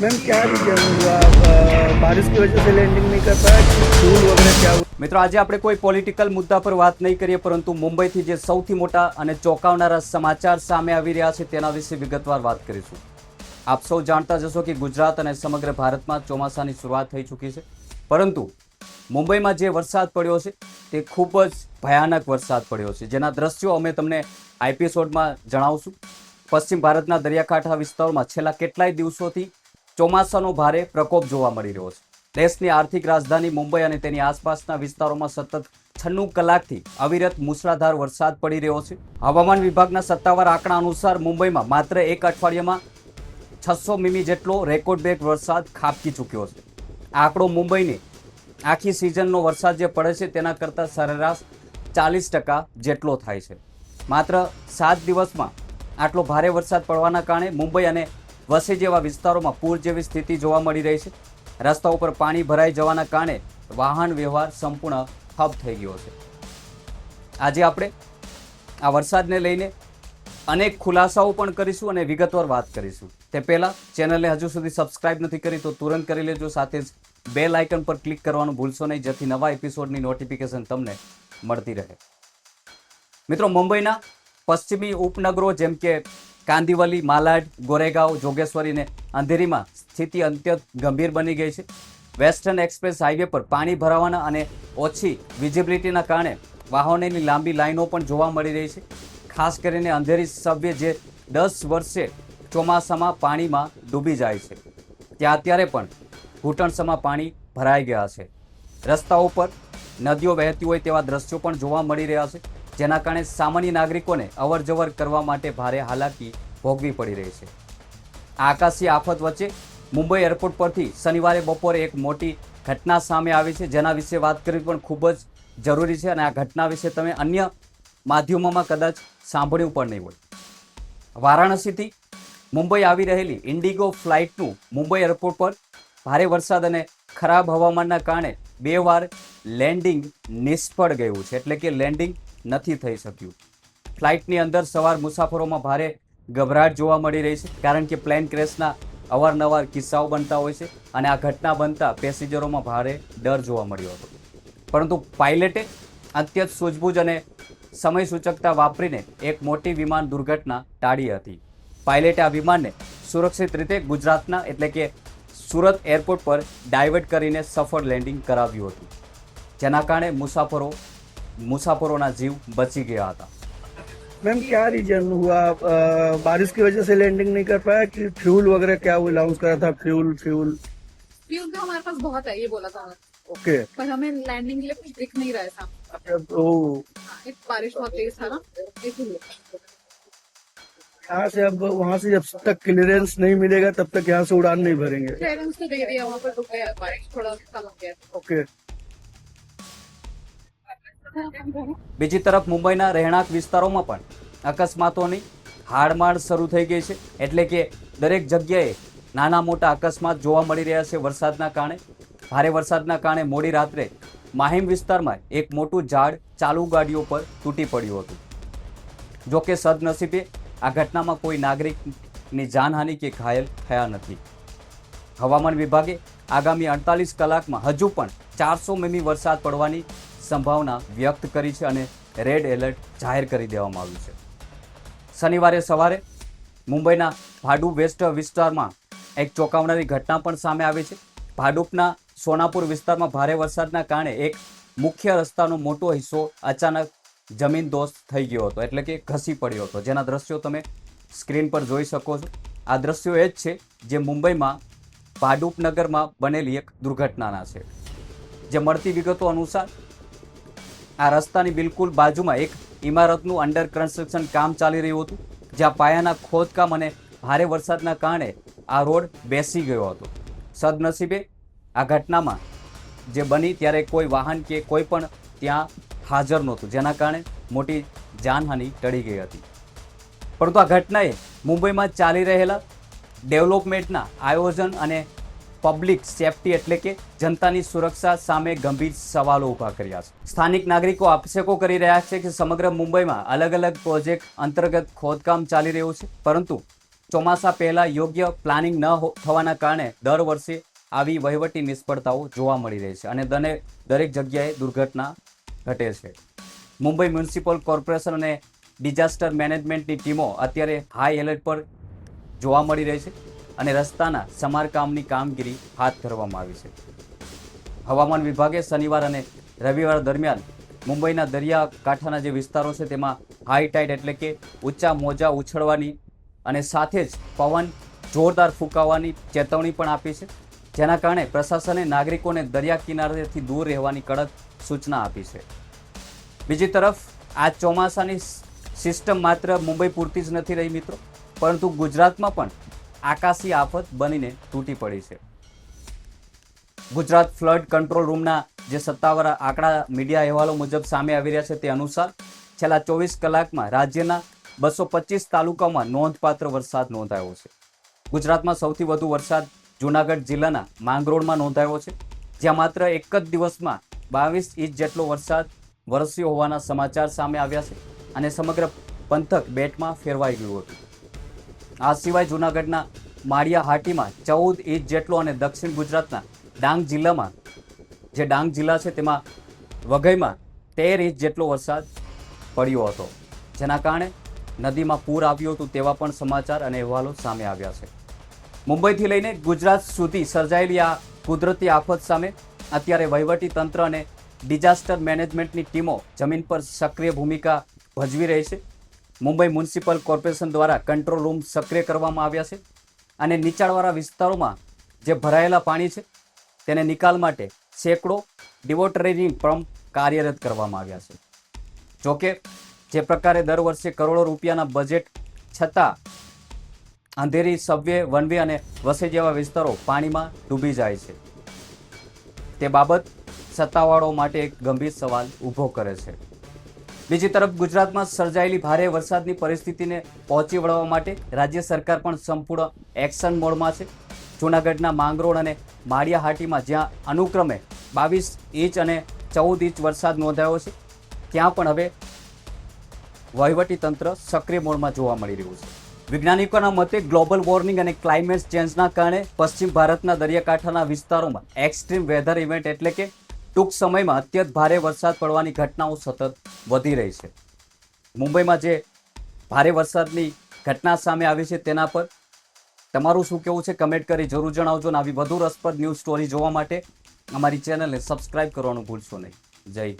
Ma'am क्या reason हुआ बारिश की वजह से लैंडिंग नहीं कर पाया कि फ्यूल वगैरह क्या हुआ? મિત્રો, આજે આપણે કોઈ પોલિટિકલ મુદ્દા પર વાત નહીં કરીએ, પરંતુ મુંબઈથી જે સૌથી મોટા અને ચોંકાવનારા સમાચાર સામે આવી રહ્યા છે તેના વિશે વિગતવાર વાત કરીશું. આપ સૌ જાણતા જશો કે ગુજરાત અને સમગ્ર ભારતમાં ચોમાસાની શરૂઆત થઈ ચૂકી છે, પરંતુ મુંબઈમાં જે વરસાદ પડ્યો છે તે ખૂબ જ ભયાનક વરસાદ પડ્યો છે, જેના દ્રશ્યો અમે તમને આ એપિસોડમાં જણાવશું. પશ્ચિમ ભારતના દરિયાકાંઠા વિસ્તારોમાં છેલ્લા કેટલાય દિવસોથી ચોમાસાનો ભારે પ્રકોપ જોવા મળી રહ્યો છે. દેશની આર્થિક રાજધાની મુંબઈ અને તેની આસપાસના વિસ્તારોમાં સતત 96 કલાકથી અવિરત મુશળધાર વરસાદ પડી રહ્યો છે. હવામાન વિભાગના સત્તાવાર આંકડા અનુસાર મુંબઈમાં માત્ર એક અઠવાડિયામાં 600 મીમી જેટલો રેકોર્ડ બ્રેક વરસાદ ખાબકી ચૂક્યો છે. આ આંકડો મુંબઈની આખી સિઝનનો વરસાદ જે પડે છે તેના કરતાં સરેરાશ 40% જેટલો થાય છે. માત્ર 7 દિવસમાં આટલો ભારે વરસાદ પડવાના કારણે મુંબઈ અને વસઈ જેવા વિસ્તારોમાં પૂર જેવી સ્થિતિ જોવા મળી રહી છે. રસ્તા ઉપર પાણી ભરાઈ જવાના કારણે વાહન વ્યવહાર સંપૂર્ણ ઠપ થઈ ગયો છે. આજે આપણે આ વરસાદને લઈને અનેક ખુલાસાઓ પણ કરીશું અને વિગતવાર વાત કરીશું. તે પહેલાં ચેનલને હજુ સુધી સબસ્ક્રાઇબ નથી કરી તો તુરંત કરી લેજો. સાથે જ બેલ આઇકન પર ક્લિક કરવાનું ભૂલશો નહીં, જેથી નવા એપિસોડની નોટિફિકેશન તમને મળતી રહે. મિત્રો, મુંબઈના પશ્ચિમી ઉપનગરો જેમ કે કાંદિવલી, માલાડ, ગોરેગાંવ, જોગેશ્વરી અને અંધેરીમાં સ્થિતિ અત્યંત ગંભીર બની ગઈ છે. વેસ્ટર્ન એક્સપ્રેસ હાઈવે પર પાણી ભરાવાના અને ઓછી વિઝિબિલિટીના કારણે વાહનોની લાંબી લાઈનો પણ જોવા મળી રહી છે. ખાસ કરીને અંધેરી સબવે જે 10 વર્ષે ચોમાસામાં પાણીમાં ડૂબી જાય છે, ત્યાં અત્યારે પણ ઘૂંટણસમાં પાણી ભરાઈ ગયા છે. રસ્તાઓ પર નદીઓ વહેતી હોય તેવા દ્રશ્યો પણ જોવા મળી રહ્યા છે, જેના કારણે સામાન્ય નાગરિકોને અવરજવર કરવા માટે ભારે હાલાકી ભોગવી પડી રહી છે. આકાશી આફત વચ્ચે મુંબઈ એરપોર્ટ પરથી શનિવારે બપોરે એક મોટી ઘટના સામે આવી છે, જેના વિશે વાત કરવી પણ ખૂબ જ જરૂરી છે. અને આ ઘટના વિશે તમે અન્ય માધ્યમોમાં કદાચ સાંભળ્યું પણ નહીં હોય. વારાણસીથી મુંબઈ આવી રહેલી ઇન્ડિગો ફ્લાઇટનું મુંબઈ એરપોર્ટ પર ભારે વરસાદ અને ખરાબ હવામાનના કારણે 2 વાર લેન્ડિંગ નિષ્ફળ ગયું છે, એટલે કે લેન્ડિંગ નથી થઈ શક્યું. ફ્લાઇટની અંદર સવાર મુસાફરોમાં ભારે ગભરાટ જોવા મળી રહી છે, કારણ કે પ્લેન ક્રેશના અવારનવાર કિસ્સાઓ બનતા હોય છે અને આ ઘટના બનતા પેસેન્જરોમાં ભારે ડર જોવા મળ્યો હતો. પરંતુ પાયલટે અત્યંત સૂઝબૂછ અને સમય સૂચકતા વાપરીને એક મોટી વિમાન દુર્ઘટના ટાળી હતી. પાયલટે આ વિમાનને સુરક્ષિત રીતે ગુજરાતના એટલે કે સુરત એરપોર્ટ પર ડાયવર્ટ કરીને સફળ લેન્ડિંગ કરાવ્યું હતું, જેના કારણે મુસાફરોના જીવ બચી ગયા હતા. मैम क्या रीजन हुआ बारिश की वजह से लैंडिंग नहीं कर पाया कि फ्यूल वगैरह क्या वो अनाउंस करा था? फ्यूल फ्यूल फ्यूल तो हमारे पास बहुत है, ये बोला था उन्होंने। ओके. पर हमें लैंडिंग के लिए कुछ दिख नहीं रहा था। ओ हाँ, एक बारिश बहुत तेज था ना, इसलिए। यहाँ से अब वहाँ से जब तक क्लियरेंस नहीं मिलेगा तब तक यहाँ से उड़ान नहीं भरेंगे. क्लियरेंस तो दे दिया, वहाँ पर रुक गया, बारिश थोड़ा कम हो गया। ओके. બીજી તરફ મુંબઈના રહેણાંક વિસ્તારોમાં પણ અકસ્માતોની હાડમાડ શરૂ થઈ ગઈ છે, એટલે કે દરેક જગ્યાએ નાના મોટા અકસ્માત જોવા મળી રહ્યા છે. વરસાદના કારણે ભારે વરસાદના કારણે મોડી રાત્રે માહિમ વિસ્તારમાં એક મોટું ઝાડ ચાલુ ગાડીઓ પર તૂટી પડ્યું હતું. જો કે સદનસીબે આ ઘટનામાં કોઈ નાગરિકની જાનહાનિ કે ઘાયલ થયા નથી. હવામાન વિભાગે આગામી 48 કલાકમાં હજુ પણ 400 મીમી વરસાદ પડવાની સંભાવના વ્યક્ત કરી છે અને રેડ એલર્ટ જાહેર કરી દેવામાં આવ્યું છે. શનિવારે સવારે મુંબઈના ભાડુપ વેસ્ટ વિસ્તારમાં એક ચોંકાવનારી ઘટના પણ સામે આવી છે. ભાડુપના સોનાપુર વિસ્તારમાં ભારે વરસાદના કારણે એક મુખ્ય રસ્તાનો મોટો હિસ્સો અચાનક જમીનદોસ્ત થઈ ગયો હતો, એટલે કે ઘસી પડ્યો હતો, જેના દ્રશ્યો તમે સ્ક્રીન પર જોઈ શકો છો. આ દ્રશ્યો એ જ છે જે મુંબઈમાં ભાડુપ નગરમાં બનેલી એક દુર્ઘટનાના છે. જે મળતી વિગતો અનુસાર આ રસ્તાની બિલકુલ બાજુમાં એક ઇમારતનું અંડર કન્સ્ટ્રક્શન કામ ચાલી રહ્યું હતું, જ્યાં પાયાના ખોદકામ અને ભારે વરસાદના કારણે આ રોડ બેસી ગયો હતો. સદનસીબે આ ઘટનામાં જે બની ત્યારે કોઈ વાહન કે કોઈ પણ ત્યાં હાજર નહોતું, જેના કારણે મોટી જાનહાનિ ટળી ગઈ હતી. પરંતુ આ ઘટનાએ મુંબઈમાં ચાલી રહેલા ડેવલપમેન્ટના આયોજન અને પબ્લિક સેફટી એટલે કે જનતાની સુરક્ષા સામે ગંભીર સવાલો ઊભા કર્યા છે. સ્થાનિક નાગરિકો આક્ષેપો કરી રહ્યા છે કે સમગ્ર મુંબઈમાં અલગ અલગ પ્રોજેક્ટ અંતર્ગત ખોદકામ ચાલી રહ્યું છે, પરંતુ ચોમાસા પહેલા યોગ્ય પ્લાનિંગ થવાના કારણે દર વર્ષે આવી વહીવટી નિષ્ફળતાઓ જોવા મળી રહી છે અને દરેક જગ્યાએ દુર્ઘટના ઘટે છે. મુંબઈ મ્યુનિસિપલ કોર્પોરેશન અને ડિઝાસ્ટર મેનેજમેન્ટની ટીમો અત્યારે હાઈ એલર્ટ પર જોવા મળી રહી છે અને રસ્તાના સમારકામની કામગીરી હાથ ધરવામાં આવી છે. હવામાન વિભાગે શનિવાર અને રવિવાર દરમિયાન મુંબઈના દરિયાકાંઠાના જે વિસ્તારો છે તેમાં હાઈ ટાઈડ એટલે કે ઊંચા મોજા ઉછળવાની અને સાથે જ પવન જોરદાર ફૂંકાવાની ચેતવણી પણ આપી છે, જેના કારણે પ્રશાસને નાગરિકોને દરિયા કિનારેથી દૂર રહેવાની કડક સૂચના આપી છે. બીજી તરફ આ ચોમાસાની સિસ્ટમ માત્ર મુંબઈ પૂરતી જ નથી રહી મિત્રો, પરંતુ ગુજરાતમાં પણ આકાશી આફત બનીને તૂટી પડી છે. ગુજરાત ફ્લડ કંટ્રોલ રૂમના જે સત્તાવાર આંકડા મીડિયા અહેવાલો મુજબ સામે આવી રહ્યા છે તે અનુસાર છેલ્લા 24 કલાકમાં રાજ્યના 225 તાલુકામાં નોંધપાત્ર વરસાદ નોંધાયો છે. ગુજરાતમાં સૌથી વધુ વરસાદ જૂનાગઢ જિલ્લાના માંગરોળમાં નોંધાયો છે, જ્યાં માત્ર એક જ દિવસમાં 22 ઇંચ જેટલો વરસાદ વરસ્યો હોવાના સમાચાર સામે આવ્યા છે અને સમગ્ર પંથક બેટમાં ફેરવાઈ ગયું હતું. આ સિવાય જૂનાગઢના માળિયાહાટીમાં 14 ઇંચ જેટલો અને દક્ષિણ ગુજરાતના ડાંગ જિલ્લામાં જે ડાંગ જિલ્લા છે તેમાં વઘઈમાં 13 ઇંચ જેટલો વરસાદ પડ્યો હતો, જેના કારણે નદીમાં પૂર આવ્યું હતું તેવા પણ સમાચાર અને અહેવાલો સામે આવ્યા છે. મુંબઈથી લઈને ગુજરાત સુધી સર્જાયેલી આ કુદરતી આફત સામે અત્યારે વહીવટી તંત્ર અને ડિઝાસ્ટર મેનેજમેન્ટની ટીમો જમીન પર સક્રિય ભૂમિકા ભજવી રહી છે. મુંબઈ મ્યુનિસિપલ કોર્પોરેશન દ્વારા કંટ્રોલ રૂમ સક્રિય કરવામાં આવ્યા છે અને નીચાણવાળા વિસ્તારોમાં જે ભરાયેલા પાણી છે તેને નિકાલ માટે સેંકડો ડિવોટરીંગ પંપ કાર્યરત કરવામાં આવ્યા છે. જોકે જે પ્રકારે દર વર્ષે કરોડો રૂપિયાના બજેટ છતાં અંધેરી, સબવે, વન વે અને વસઈ જેવા વિસ્તારો પાણીમાં ડૂબી જાય છે, તે બાબત સત્તાવાળાઓ માટે એક ગંભીર સવાલ ઊભો કરે છે. બીજી તરફ ગુજરાતમાં સર્જાયેલી ભારે વરસાદની પરિસ્થિતિને પહોંચી વળવા માટે રાજ્ય સરકાર પણ સંપૂર્ણ એક્શન મોડમાં છે. જૂનાગઢના માંગરોળ અને માળિયાહાટીમાં જ્યાં અનુક્રમે 22 ઇંચ અને 14 ઇંચ વરસાદ નોંધાયો છે, ત્યાં પણ હવે વહીવટી તંત્ર સક્રિય મોડમાં જોવા મળી રહ્યું છે. વૈજ્ઞાનિકોના મતે ગ્લોબલ વોર્મિંગ અને ક્લાઇમેટ ચેન્જના કારણે પશ્ચિમ ભારતના દરિયાકાંઠાના વિસ્તારોમાં એક્સ્ટ્રીમ વેધર ઇવેન્ટ એટલે કે ટૂંક સમયમાં અત્યંત ભારે વરસાદ પડવાની ઘટનાઓ સતત વધી રહી છે. મુંબઈમાં જે ભારે વરસાદની ઘટના સામે આવી છે તેના પર તમારું શું કહેવું છે કમેન્ટ કરી જરૂર જણાવજો. અને આવી વધુ રસપ્રદ ન્યૂઝ સ્ટોરી જોવા માટે અમારી ચેનલને સબસ્ક્રાઇબ કરવાનું ભૂલશો નહીં. જય હિન્દ.